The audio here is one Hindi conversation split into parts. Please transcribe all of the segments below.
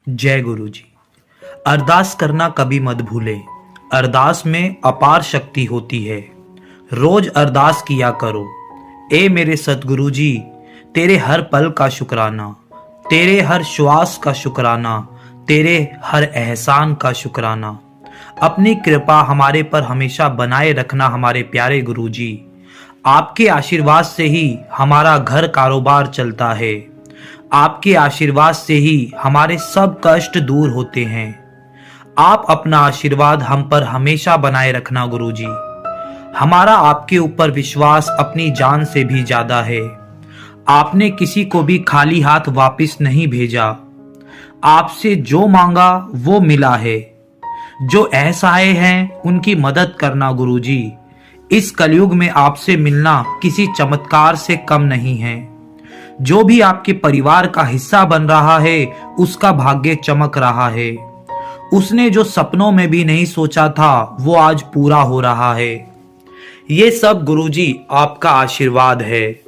जय गुरु जी। अरदास करना कभी मत भूले। अरदास में अपार शक्ति होती है। रोज अरदास किया करो। ए मेरे सतगुरु जी, तेरे हर पल का शुक्राना, तेरे हर श्वास का शुक्राना, तेरे हर एहसान का शुक्राना। अपनी कृपा हमारे पर हमेशा बनाए रखना हमारे प्यारे गुरु जी। आपके आशीर्वाद से ही हमारा घर कारोबार चलता है। आपके आशीर्वाद से ही हमारे सब कष्ट दूर होते हैं। आप अपना आशीर्वाद हम पर हमेशा बनाए रखना गुरु जी। हमारा आपके ऊपर विश्वास अपनी जान से भी ज्यादा है। आपने किसी को भी खाली हाथ वापस नहीं भेजा। आपसे जो मांगा वो मिला है। जो असहाय हैं उनकी मदद करना गुरु जी। इस कलयुग में आपसे मिलना किसी चमत्कार से कम नहीं है। जो भी आपके परिवार का हिस्सा बन रहा है उसका भाग्य चमक रहा है। उसने जो सपनों में भी नहीं सोचा था वो आज पूरा हो रहा है। ये सब गुरुजी आपका आशीर्वाद है।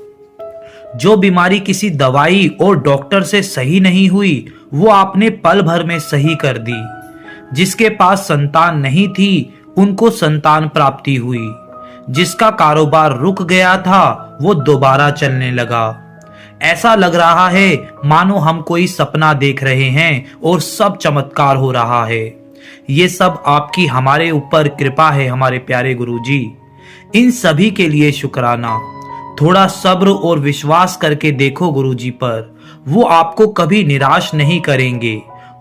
जो बीमारी किसी दवाई और डॉक्टर से सही नहीं हुई वो आपने पल भर में सही कर दी। जिसके पास संतान नहीं थी उनको संतान प्राप्ति हुई। जिसका कारोबार रुक गया था वो दोबारा चलने लगा। ऐसा लग रहा है मानो हम कोई सपना देख रहे हैं और सब चमत्कार हो रहा है। ये सब आपकी हमारे ऊपर कृपा है हमारे प्यारे गुरुजी। इन सभी के लिए शुक्राना। थोड़ा सब्र और विश्वास करके देखो गुरुजी पर। वो आपको कभी निराश नहीं करेंगे।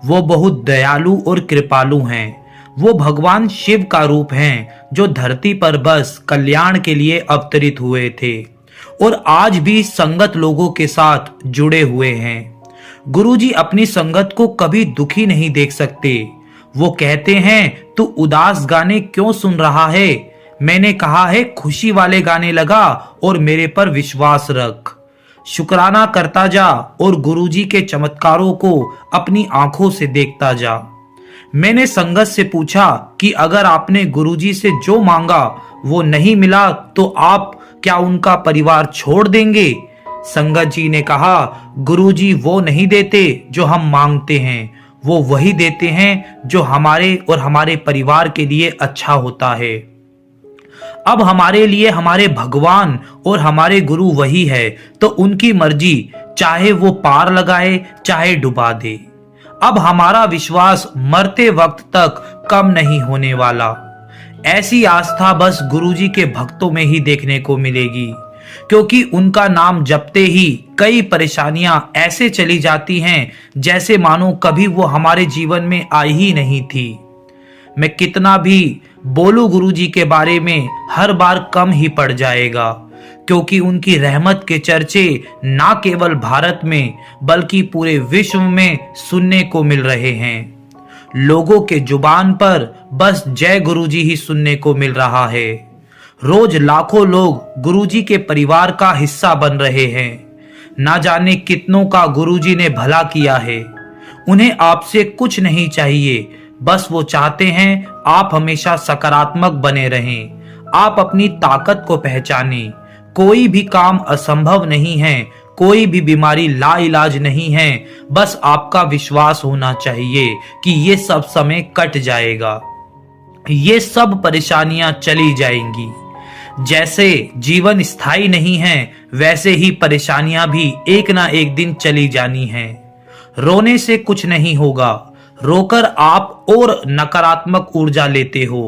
वो बहुत दयालु और कृपालु हैं। वो भगवान शिव का रूप हैं जो धरती पर बस कल्याण के लिए अवतरित हुए थे और आज भी संगत लोगों के साथ जुड़े हुए हैं। गुरुजी अपनी संगत को कभी दुखी नहीं देख सकते। वो कहते हैं तू उदास गाने क्यों सुन रहा है? मैंने कहा है खुशी वाले गाने लगा और मेरे पर विश्वास रख। शुक्राना करता जा और गुरुजी के चमत्कारों को अपनी आंखों से देखता जा। मैंने संगत से पूछा कि अगर आपने गुरुजी से जो मांगा वो नहीं मिला तो आप क्या उनका परिवार छोड़ देंगे? संगत जी ने कहा गुरुजी वो नहीं देते जो हम मांगते हैं, वो वही देते हैं जो हमारे और हमारे परिवार के लिए अच्छा होता है। अब हमारे लिए हमारे भगवान और हमारे गुरु वही है तो उनकी मर्जी, चाहे वो पार लगाए चाहे डुबा दे। अब हमारा विश्वास मरते वक्त तक कम नहीं होने वाला। ऐसी आस्था बस गुरुजी के भक्तों में ही देखने को मिलेगी, क्योंकि उनका नाम जपते ही कई परेशानियां ऐसे चली जाती हैं जैसे मानो कभी वो हमारे जीवन में आई ही नहीं थी। मैं कितना भी बोलूं गुरुजी के बारे में हर बार कम ही पड़ जाएगा, क्योंकि उनकी रहमत के चर्चे ना केवल भारत में बल्कि पूरे विश्व में सुनने को मिल रहे हैं। लोगों के जुबान पर बस जय गुरुजी ही सुनने को मिल रहा है। रोज लाखों लोग गुरुजी के परिवार का हिस्सा बन रहे हैं। ना जाने कितनों का गुरुजी ने भला किया है। उन्हें आपसे कुछ नहीं चाहिए, बस वो चाहते हैं आप हमेशा सकारात्मक बने रहें। आप अपनी ताकत को पहचानें। कोई भी काम असंभव नहीं है, कोई भी बीमारी लाइलाज नहीं है। बस आपका विश्वास होना चाहिए कि ये सब समय कट जाएगा। ये सब परेशानियां चली जाएंगी। जैसे जीवन स्थायी नहीं है वैसे ही परेशानियां भी एक ना एक दिन चली जानी हैं। रोने से कुछ नहीं होगा, रोकर आप और नकारात्मक ऊर्जा लेते हो।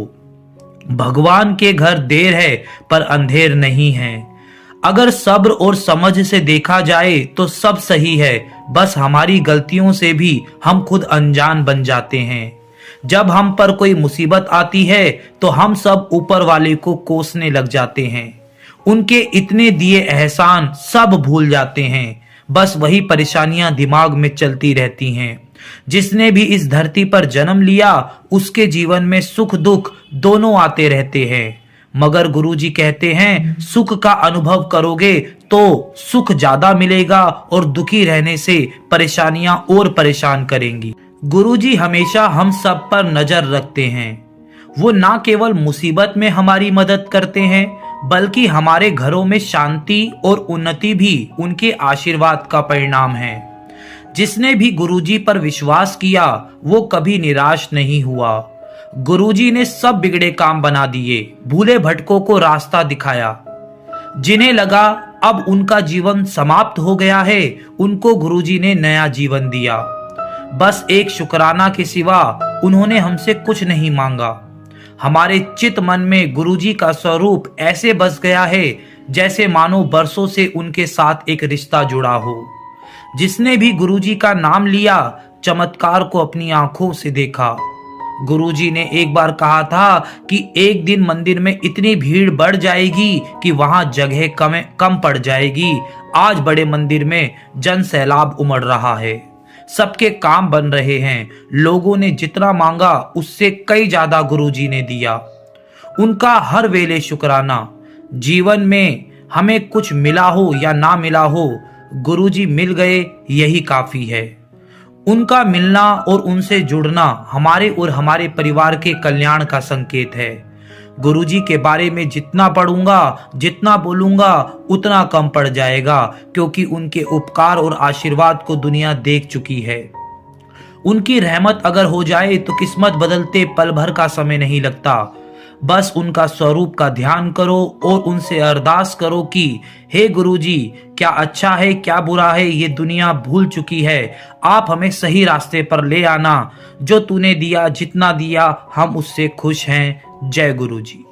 भगवान के घर देर है पर अंधेर नहीं है। अगर सब्र और समझ से देखा जाए तो सब सही है, बस हमारी गलतियों से भी हम खुद अनजान बन जाते हैं। जब हम पर कोई मुसीबत आती है तो हम सब ऊपर वाले को कोसने लग जाते हैं। उनके इतने दिए एहसान सब भूल जाते हैं। बस वही परेशानियां दिमाग में चलती रहती हैं। जिसने भी इस धरती पर जन्म लिया उसके जीवन में सुख दुख दोनों आते रहते हैं, मगर गुरुजी कहते हैं सुख का अनुभव करोगे तो सुख ज्यादा मिलेगा और दुखी रहने से परेशानियां और परेशान करेंगी। गुरुजी हमेशा हम सब पर नजर रखते हैं। वो ना केवल मुसीबत में हमारी मदद करते हैं बल्कि हमारे घरों में शांति और उन्नति भी उनके आशीर्वाद का परिणाम है। जिसने भी गुरुजी पर विश्वास किया वो कभी निराश नहीं हुआ। गुरुजी ने सब बिगड़े काम बना दिए, भूले भटकों को रास्ता दिखाया। जिन्हें लगा अब उनका जीवन समाप्त हो गया है, उनको गुरुजी ने नया जीवन दिया। बस एक शुक्राना के सिवा उन्होंने हमसे कुछ नहीं मांगा। हमारे चित मन में गुरुजी का स्वरूप ऐसे बस गया है जैसे मानो बरसों से उनके साथ एक रिश्ता जुड़ा हो। जिसने भी गुरुजी का नाम लिया, चमत्कार को अपनी आंखों से देखा। गुरुजी ने एक बार कहा था कि एक दिन मंदिर में इतनी भीड़ बढ़ जाएगी कि वहां जगह कम पड़ जाएगी। आज बड़े मंदिर में जन सैलाब उमड़ रहा है, सबके काम बन रहे हैं। लोगों ने जितना मांगा उससे कई ज्यादा गुरुजी ने दिया। उनका हर वेले शुक्राना। जीवन में हमें कुछ मिला हो या ना मिला हो, गुरुजी मिल गए यही काफी है। उनका मिलना और उनसे जुड़ना हमारे और हमारे परिवार के कल्याण का संकेत है। गुरुजी के बारे में जितना पढ़ूंगा, जितना बोलूंगा उतना कम पड़ जाएगा, क्योंकि उनके उपकार और आशीर्वाद को दुनिया देख चुकी है। उनकी रहमत अगर हो जाए तो किस्मत बदलते पल भर का समय नहीं लगता। बस उनका स्वरूप का ध्यान करो और उनसे अरदास करो कि हे गुरुजी, क्या अच्छा है क्या बुरा है ये दुनिया भूल चुकी है। आप हमें सही रास्ते पर ले आना। जो तूने दिया, जितना दिया, हम उससे खुश हैं। जय गुरुजी।